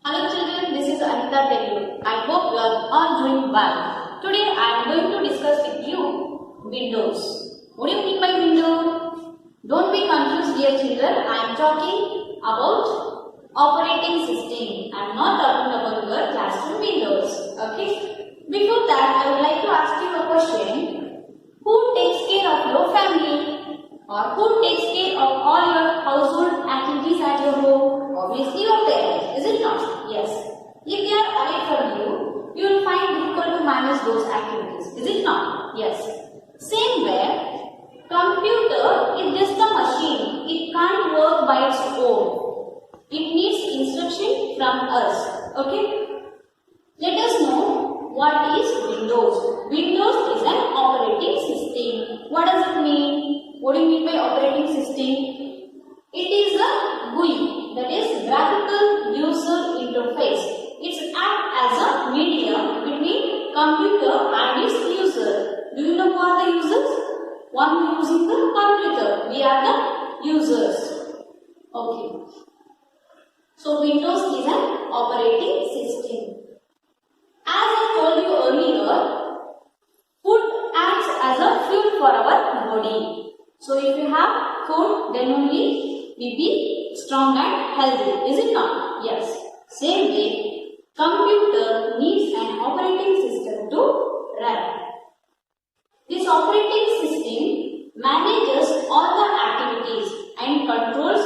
Hello children, this is Anita Tellu. I hope you are all doing well. Today I am going to discuss with you Windows. What do you mean by window? Don't be confused dear children. I am talking about operating system. I am not talking about your classroom windows. Okay. Before that I would like to ask you a question. Who takes care of your family? Or who takes care of all your household activities at your home? Obviously your parents, is it not? Yes. If they are away from you, you will find difficult to manage those activities, is it not? Yes. Same way, computer is just a machine. It can't work by its own. It needs instruction from us. Okay? Let us know what is Windows. Windows is an operating system. What does it mean? What do you mean by operating system? It is a GUI, that is graphical user interface. It acts as a medium between computer and its user. Do you know who are the users? One using the computer. We are the users. Okay. So Windows is an operating system. As I told you earlier, food acts as a fuel for our body. So if you have food, then only we be strong and healthy. Is it not? Yes. Same way, computer needs an operating system to run. This operating system manages all the activities and controls.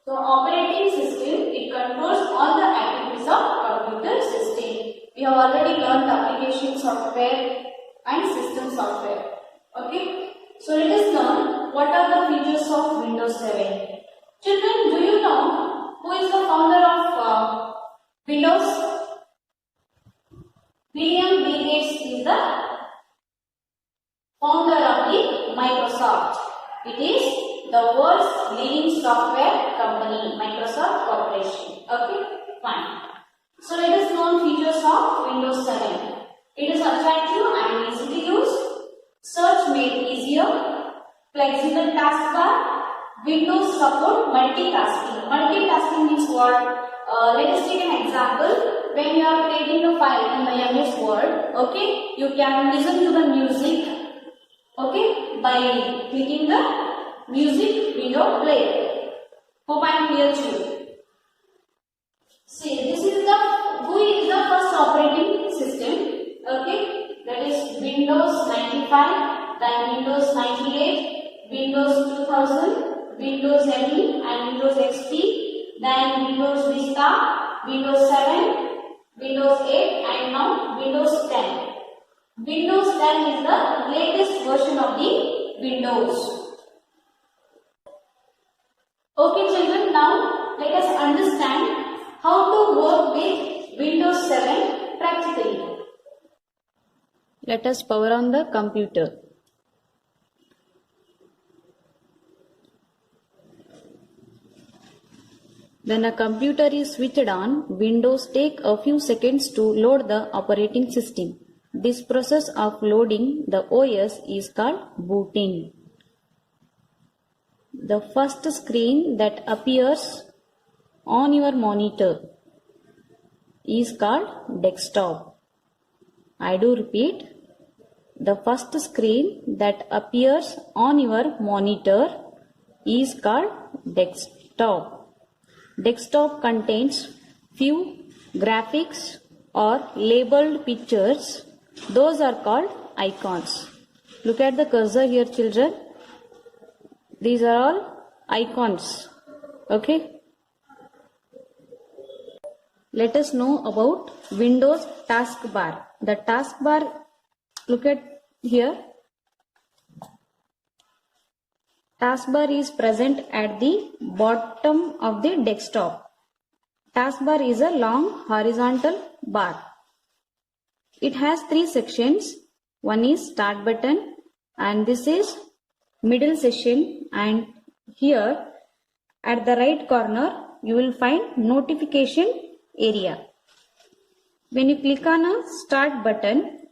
So operating system, it controls all the activities of computer system. We have already learned application software and system software. Okay. So let us learn what are the features of Windows 7. Children, do you know who is the founder of Windows? William B. Gates is the founder of the Microsoft. It is the world's leading software company, Microsoft Corporation. Okay, fine. So let us learn features of Windows 7. It is attractive and easy to use. Search made easier. Flexible taskbar. Windows support multitasking. Multitasking means what? Let us take an example. When you are creating a file in the MS Word, okay, you can listen to the music, okay, by clicking the music window player. Hope I am clear to you. See, this is the GUI is the first operating system, okay. That is Windows 95, then Windows 98, Windows 2000, Windows ME and Windows XP, then Windows Vista, Windows 7, Windows 8 and now Windows 10. Windows 10 is the latest version of the Windows. Okay children, now let us understand how to work with Windows 7 practically. Let us power on the computer. When a computer is switched on, Windows take a few seconds to load the operating system. This process of loading the OS is called booting. The first screen that appears on your monitor is called desktop. I do repeat, the first screen that appears on your monitor is called desktop. Desktop contains few graphics or labeled pictures. Those are called icons. Look at the cursor here children. These are all icons. Okay. Let us know about Windows taskbar. The taskbar, look at here. Taskbar is present at the bottom of the desktop. Taskbar is a long horizontal bar. It has three sections. One is start button and this is middle section, and here at the right corner you will find notification area. When you click on a start button,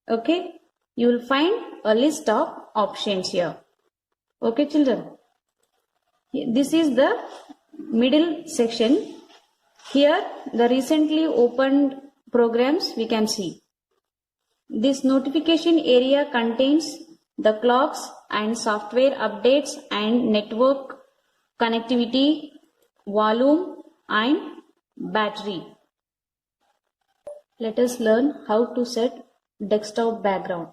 okay, you will find a list of options here. Okay children, this is the middle section. Here the recently opened programs we can see. This notification area contains the clocks and software updates and network connectivity, volume and battery. Let us learn how to set desktop background.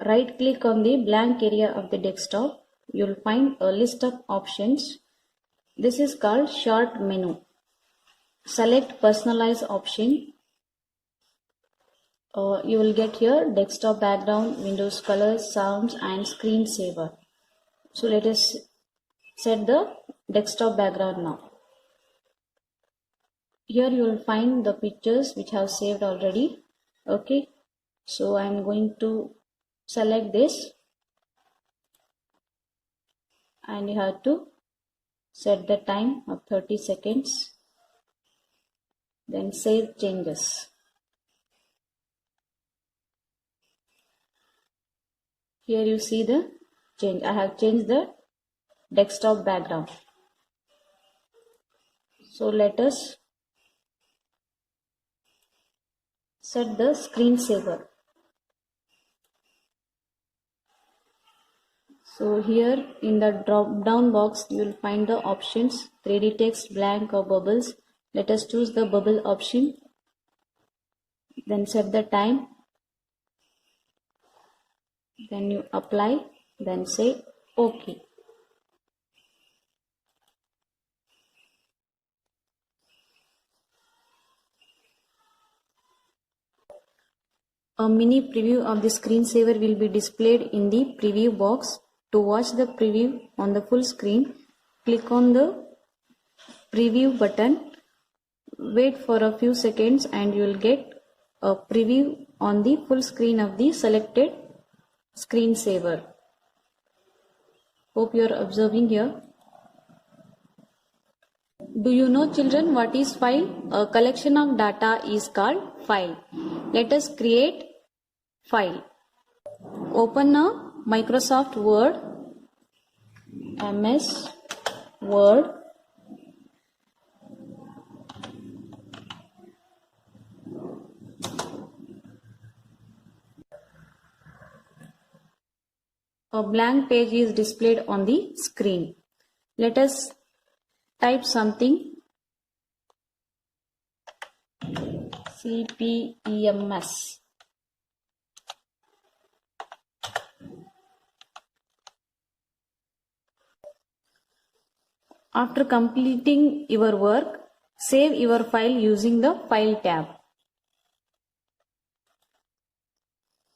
Right click on the blank area of the desktop. You will find a list of options. This is called short menu. Select personalize option. You will get here desktop background, Windows colors, sounds and screensaver. So let us set the desktop background now. Here you will find the pictures which have saved already. Okay, so I am going to select this and you have to set the time of 30 seconds. Then save changes. Here you see the change. I have changed the desktop background. So let us set the screensaver. So here in the drop down box you will find the options 3D text, blank or bubbles. Let us choose the bubble option. Then set the time. Then you apply. Then say OK. A mini preview of the screensaver will be displayed in the preview box. To watch the preview on the full screen, click on the preview button. Wait for a few seconds and you will get a preview on the full screen of the selected screensaver. Hope you are observing here. Do you know, children, what is file? A collection of data is called file. Let us create file. Open a Microsoft Word, MS Word. A blank page is displayed on the screen. Let us type something. CPEMS. After completing your work, save your file using the File tab.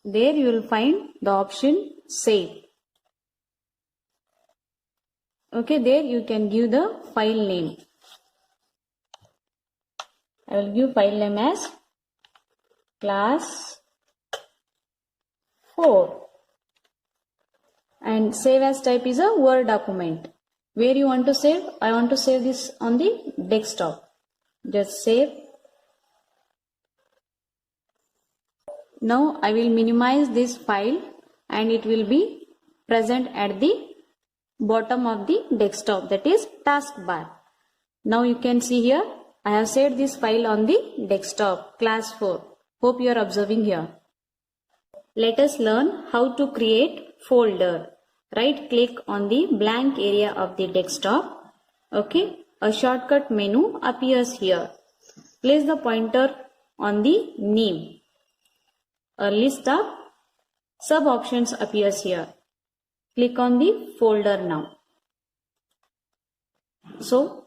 There you will find the option Save. Okay, there you can give the file name. I will give file name as class 4 and save as type is a Word document. Where you want to save? I want to save this on the desktop. Just save. Now I will minimize this file and it will be present at the bottom of the desktop, that is taskbar. Now you can see here I have saved this file on the desktop class 4. Hope you are observing here. Let us learn how to create folder. Right click on the blank area of the desktop. Okay, a shortcut menu appears here. Place the pointer on the name. A list of sub options appears here. Click on the folder now. So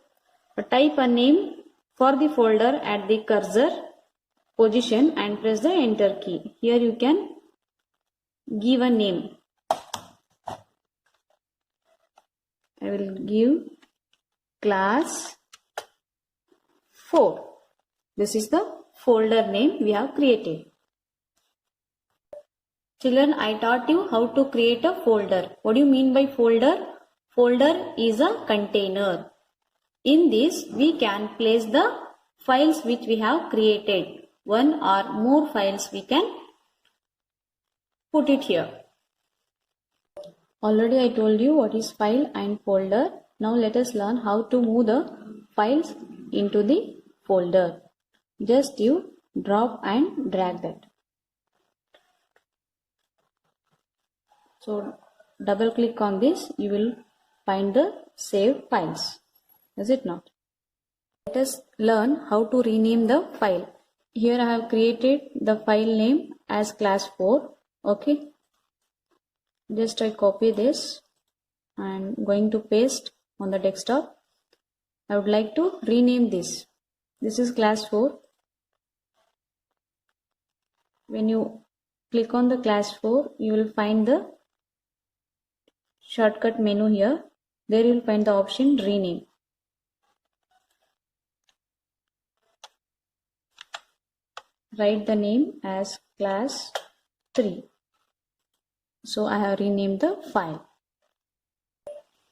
type a name for the folder at the cursor position and press the enter key. Here you can give a name. I will give class 4. This is the folder name we have created. Children, I taught you how to create a folder. What do you mean by folder? Folder is a container. In this, we can place the files which we have created. One or more files we can put it here. Already I told you what is file and folder. Now let us learn how to move the files into the folder. Just you drop and drag that. So double click on this, you will find the saved files. Is it not? Let us learn how to rename the file. Here I have created the file name as class 4. Okay. Just I copy this and going to paste on the desktop. I would like to rename this. This is class 4. When you click on the class 4, you will find the shortcut menu here. There you will find the option rename. Write the name as class 3. So I have renamed the file.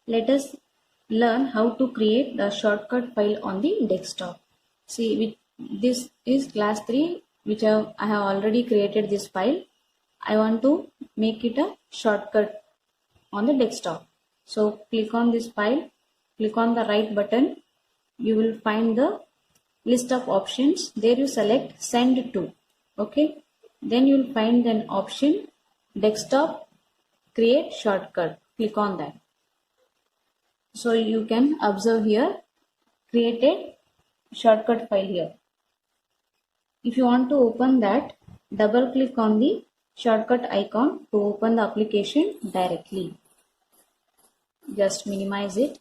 Let us learn how to create the shortcut file on the desktop. See, this is class 3 which I have already created this file. I want to make it a shortcut on the desktop. So click on this file, click on the right button. You will find the list of options. There you select send to. Okay. Then you will find an option desktop create shortcut. Click on that. So you can observe here created shortcut file here. If you want to open that, double click on the shortcut icon to open the application directly. Just minimize it.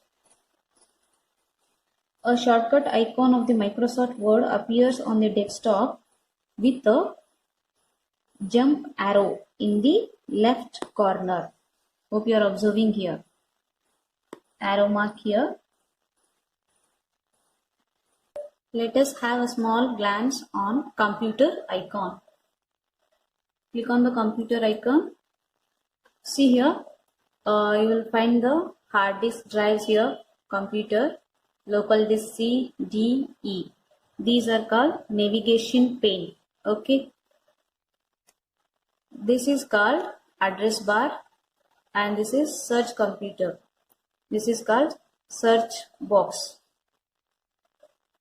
A shortcut icon of the Microsoft Word appears on the desktop with a jump arrow in the left corner. Hope you are observing here. Arrow mark here. Let us have a small glance on computer icon. Click on the computer icon. See here, you will find the hard disk drives here, computer, local disk C, D, E. These are called navigation pane. Okay. This is called address bar and this is search computer. This is called search box.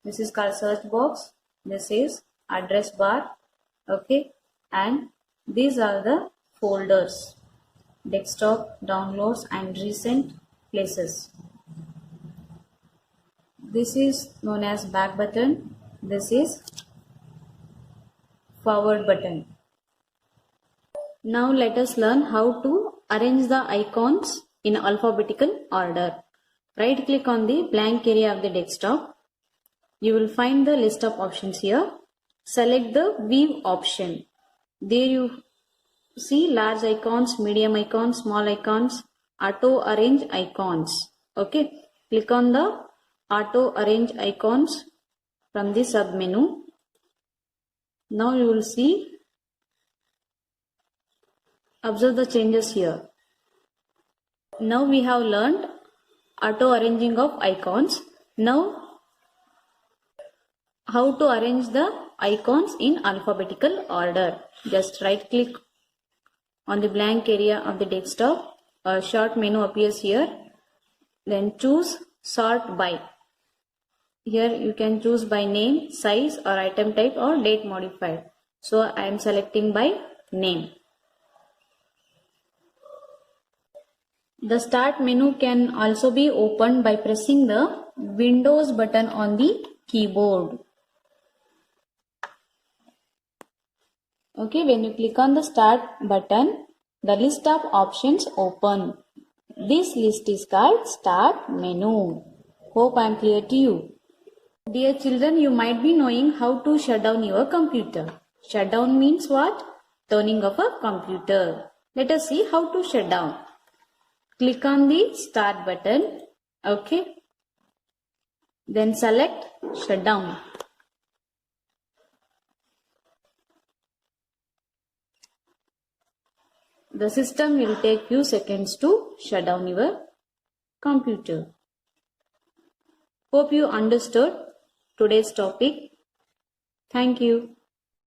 This is called search box. This is address bar. Okay. And these are the folders. Desktop, downloads and recent places. This is known as back button. This is forward button. Now let us learn how to arrange the icons in alphabetical order. Right click on the blank area of the desktop. You will find the list of options here. Select the view option. There you see large icons, medium icons, small icons, auto arrange icons. Okay. Click on the auto arrange icons from the sub menu. Now you will see, observe the changes here. Now we have learned auto arranging of icons. Now how to arrange the icons in alphabetical order. Just right click on the blank area of the desktop. A short menu appears here. Then choose sort by. Here you can choose by name, size or item type or date modified. So I am selecting by name. The start menu can also be opened by pressing the Windows button on the keyboard. Okay, when you click on the start button, the list of options open. This list is called start menu. Hope I am clear to you. Dear children, you might be knowing how to shut down your computer. Shut down means what? Turning off a computer. Let us see how to shut down. Click on the start button. Okay. Then select shut down. The system will take few seconds to shut down your computer. Hope you understood today's topic. Thank you.